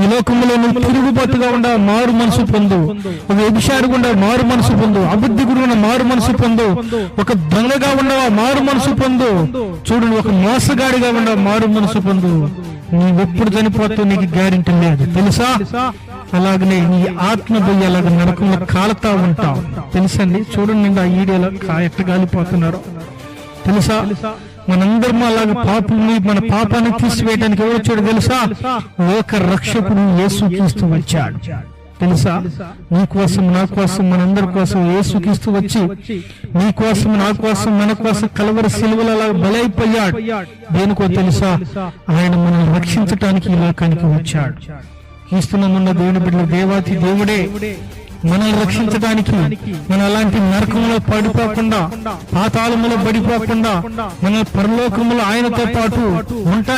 ఈ లోకంలో నువ్వు తిరుగుబాటుగా ఉండ మారు మనసు పొందు, ఒక వ్యభిచారి గుండా మారు మనసు పొందు, అబుద్ధి గురువున మారు మనసు పొందు, ఒక దొంగగా ఉండవా మారు మనసు పొందు, చూడు ఒక మోసగాడిగా ఉండవా మారు మనసు పొందు. నీవెప్పుడు చనిపోతావు నీకు గ్యారెంటీ లేదు తెలుసా. అలాగనే నీ ఆత్మ పోయి అలాగ నరకంలో కాలుతా ఉంటావు తెలుసండి. చూడండి ఆ ఈడియోలో ఎట్ట కాలిపోతున్నారో తెలుసా. మనందరం అలాగ పాపని మన పాపాన్ని తీసివేయడానికి ఎవరు వచ్చాడు తెలుసా. లోక రక్షకుడు యేసుక్రీస్తు వచ్చాడు తెలుసా. నీ కోసం నా కోసం మనందరి కోసం యేసుక్రీస్తు వచ్చి నీ కోసం నా కోసం మన కోసం కలవరి సిలువలో అలా బలైపోయాడు. దేనికో తెలుసా, ఆయన మనల్ని రక్షించటానికి ఈ లోకానికి వచ్చాడు. క్రీస్తునందున్న దేవుని బిడ్డల దేవాతి దేవుడే మనల్ని రక్షించడానికి, మన అలాంటి నరకంలో పడిపోకుండా పాతాళములో పడిపోకుండా మన పరలోకములో ఆయనతో పాటు ఉంటా